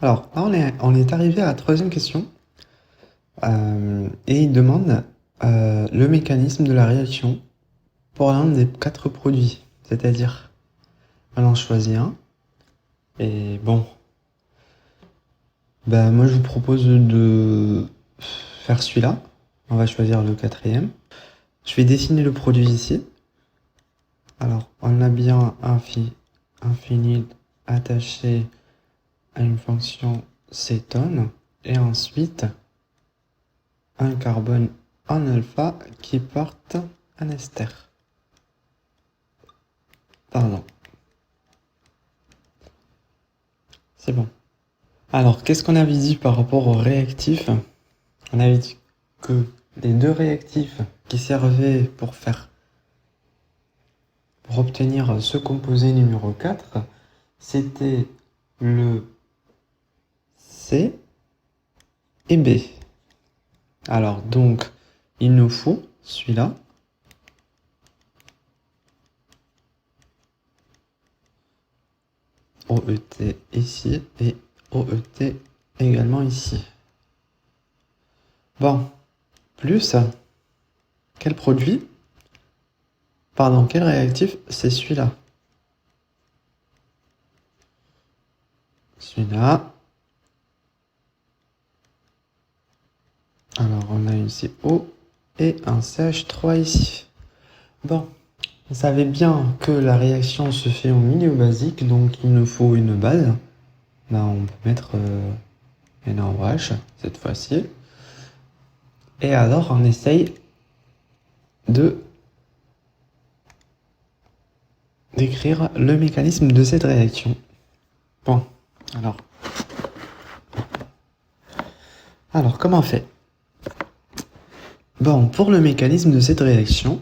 Alors, là, on est arrivé à la troisième question. Et il demande le mécanisme de la réaction pour l'un des 4 produits. C'est-à-dire, on en choisit un. Et bon, moi je vous propose de faire celui-là. On va choisir le 4e. Je vais dessiner le produit ici. Alors, on a bien un phényl attaché à une fonction cétone. Et ensuite, un carbone en alpha qui porte un ester. Pardon. C'est bon. Alors, qu'est-ce qu'on avait dit par rapport aux réactifs? On avait dit que les 2 réactifs qui servaient pour obtenir ce composé numéro 4, c'était le C et B. Alors, donc, il nous faut celui-là. OET ici et OET également ici. Bon, plus, quel produit? Pardon, quel réactif? C'est celui-là. Celui-là. Alors, on a une CO et un CH3 ici. Bon, vous savez bien que la réaction se fait au milieu basique, donc il nous faut une base. On peut mettre NaOH cette fois-ci. Et alors, on essaye d'écrire le mécanisme de cette réaction. Bon, alors comment on fait? Bon, pour le mécanisme de cette réaction,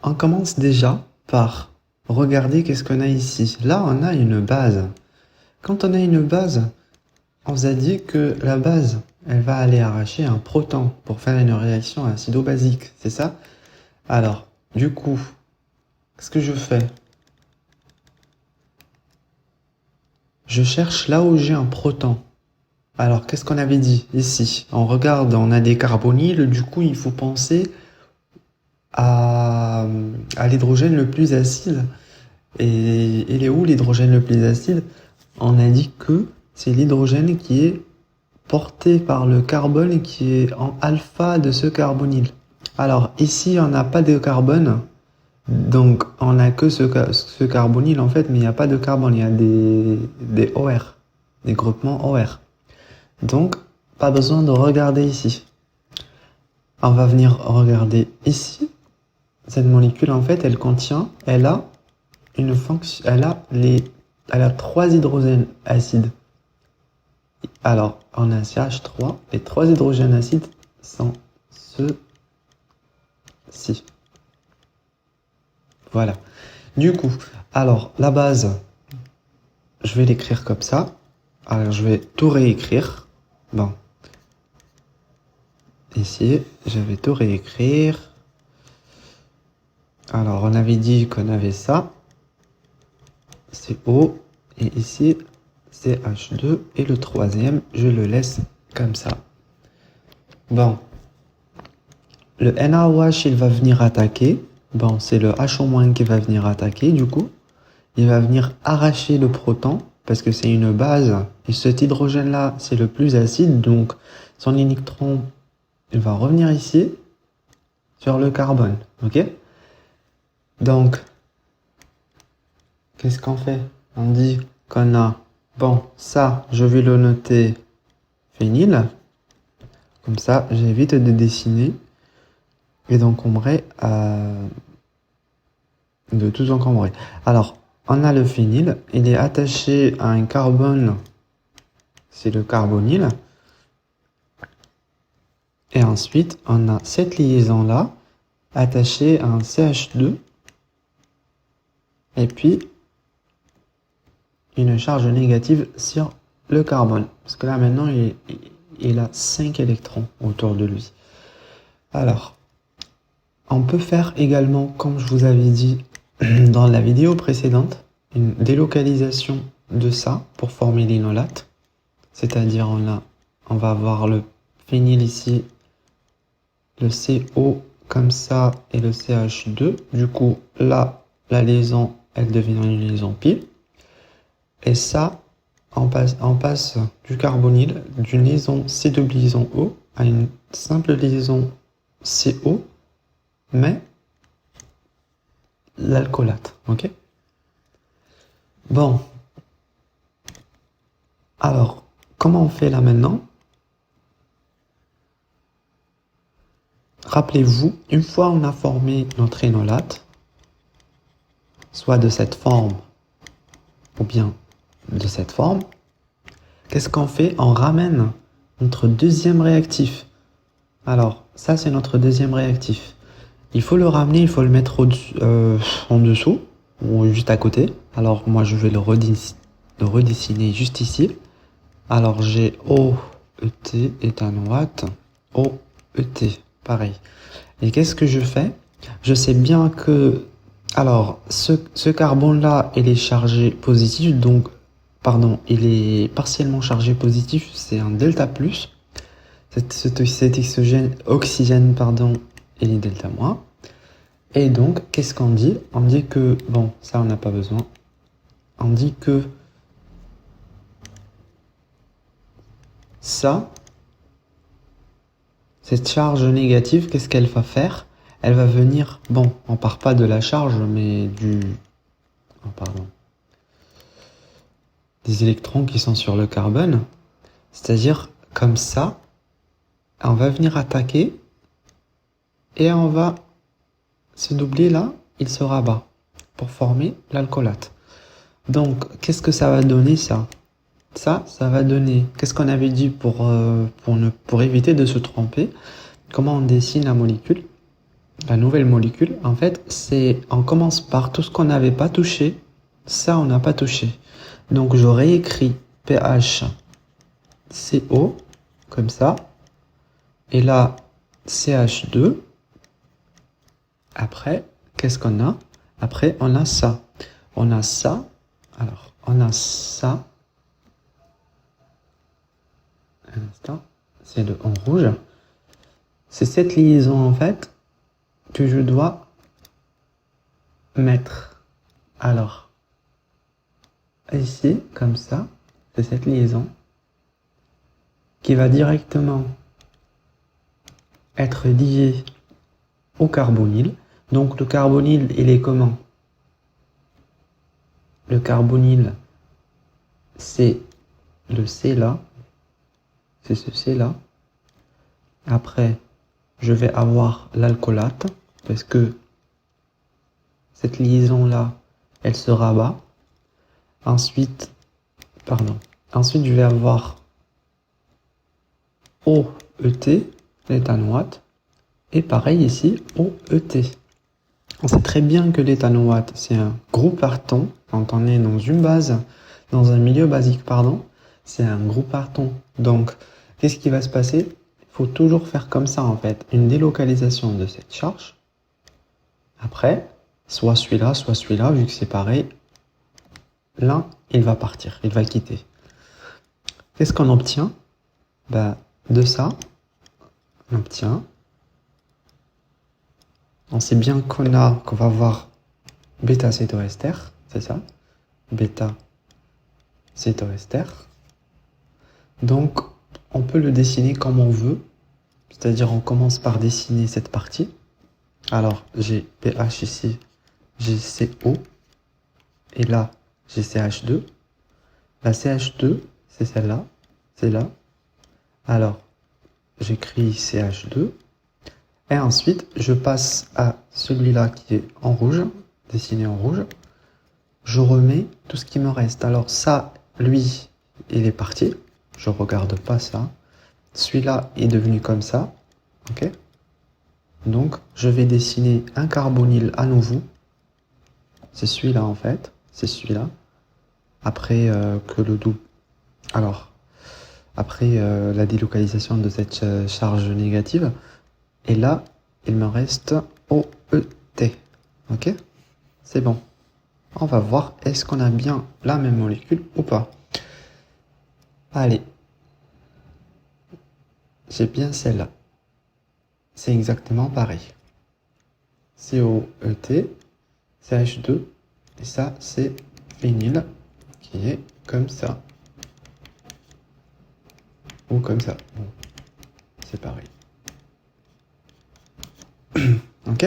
on commence déjà par regarder qu'est-ce qu'on a ici. Là, on a une base. Quand on a une base, on vous a dit que la base, elle va aller arracher un proton pour faire une réaction acido-basique, c'est ça? Alors, du coup, qu'est-ce que je fais? Je cherche là où j'ai un proton. Alors, qu'est-ce qu'on avait dit ici? On regarde, on a des carbonyles, du coup, il faut penser à l'hydrogène le plus acide. Et il est où l'hydrogène le plus acide? On a dit que c'est l'hydrogène qui est porté par le carbone qui est en alpha de ce carbonyle. Alors, ici, on n'a pas de carbone. Donc, on n'a que ce carbonyle, en fait, mais il n'y a pas de carbone. Il y a des OR, des groupements OR. Donc, pas besoin de regarder ici. On va venir regarder ici. Cette molécule, en fait, elle a une fonction, elle a 3 hydrogènes acides. Alors, on a CH3, les 3 hydrogènes acides sont ceux-ci. Voilà. Du coup, alors, la base, je vais l'écrire comme ça. Alors, je vais tout réécrire. Bon. Ici, je vais tout réécrire. Alors, on avait dit qu'on avait ça. CO. Et ici, c'est H2. Et le 3e, je le laisse comme ça. Bon. Le NaOH, il va venir attaquer. Bon, c'est le H- qui va venir attaquer, du coup. Il va venir arracher le proton, parce que c'est une base. Et cet hydrogène-là, c'est le plus acide, donc son électron, il va revenir ici, sur le carbone, ok? Donc, qu'est-ce qu'on fait? On dit qu'on a, bon, ça, je vais le noter phényl. Comme ça, j'évite de dessiner et d'encombrer, de tout encombrer. Alors, on a le phényl, il est attaché à un carbone, c'est le carbonyle. Et ensuite, on a cette liaison-là, attachée à un CH2, et puis une charge négative sur le carbone. Parce que là, maintenant, il a 5 électrons autour de lui. Alors, on peut faire également, comme je vous avais dit dans la vidéo précédente, une délocalisation de ça pour former l'inolate. C'est-à-dire on va avoir le phényl ici, le CO comme ça et le CH2. Du coup, là, la liaison, elle devient une liaison pi. Et ça, on passe du carbonyle, d'une liaison C double liaison O à une simple liaison CO, mais l'alcoolate, ok? Bon, alors, comment on fait là maintenant? Rappelez-vous, une fois on a formé notre énolate, soit de cette forme ou bien de cette forme, qu'est-ce qu'on fait? On ramène notre deuxième réactif. Alors, ça c'est notre deuxième réactif. Il faut le ramener, il faut le mettre en dessous ou juste à côté. Alors moi je vais le redessiner juste ici. Alors j'ai OET éthanoate, OET, pareil. Et qu'est-ce que je fais? Je sais bien que, alors ce carbone-là, il est chargé positif, donc, pardon, il est partiellement chargé positif, c'est un delta plus. Cet oxygène, pardon, il est delta moins. Et donc, qu'est-ce qu'on dit? On dit que, bon, ça on n'a pas besoin. On dit que ça, cette charge négative, qu'est-ce qu'elle va faire? Elle va venir, bon, on part pas de la charge, mais pardon, des électrons qui sont sur le carbone. C'est-à-dire, comme ça, on va venir attaquer et on va se doubler là, il se rabat pour former l'alcoolate. Donc, qu'est-ce que ça va donner ça? Ça va donner, qu'est-ce qu'on avait dit pour éviter de se tromper? Comment on dessine la molécule? La nouvelle molécule, en fait, on commence par tout ce qu'on n'avait pas touché. Ça, on n'a pas touché. Donc, j'aurais écrit pH CO, comme ça. Et là, CH2. Après, qu'est-ce qu'on a? Après, on a ça. On a ça. Alors, on a ça. Un instant. C'est le en rouge. C'est cette liaison, en fait, que je dois mettre. Alors, ici, comme ça, c'est cette liaison qui va directement être liée au carbonyle. Donc le carbonyle, il est comment? Le carbonyle, c'est le C là, c'est ce C là. Après, je vais avoir l'alcoolate, parce que cette liaison là, elle se rabat. Ensuite, je vais avoir OET, l'éthanoate, et pareil ici, OET. On sait très bien que l'éthanoate, c'est un groupe parton. Quand on est dans une base, dans un milieu basique, pardon, c'est un groupe parton. Donc, qu'est-ce qui va se passer? Il faut toujours faire comme ça, en fait, une délocalisation de cette charge. Après, soit celui-là, vu que c'est pareil, l'un, il va partir, il va quitter. Qu'est-ce qu'on obtient? De ça, on obtient. On sait bien qu'on va avoir bêta-cétoester, c'est ça? Bêta-cétoester. Donc, on peut le dessiner comme on veut. C'est-à-dire, on commence par dessiner cette partie. Alors, j'ai pH ici, j'ai CO. Et là, j'ai CH2. La CH2, c'est celle-là. C'est là. Alors, j'écris CH2. Et ensuite, je passe à celui-là qui est en rouge, dessiné en rouge. Je remets tout ce qui me reste. Alors ça, lui, il est parti. Je regarde pas ça. Celui-là est devenu comme ça. Ok? Donc, je vais dessiner un carbonyle à nouveau. C'est celui-là en fait. C'est celui-là. Après que le double. Alors, après la délocalisation de cette charge négative. Et là, il me reste OET. Ok? C'est bon. On va voir est-ce qu'on a bien la même molécule ou pas. Allez, j'ai bien celle-là. C'est exactement pareil. COET, CH2, et ça c'est phényl qui est comme ça. Ou comme ça. Bon, c'est pareil. Ok?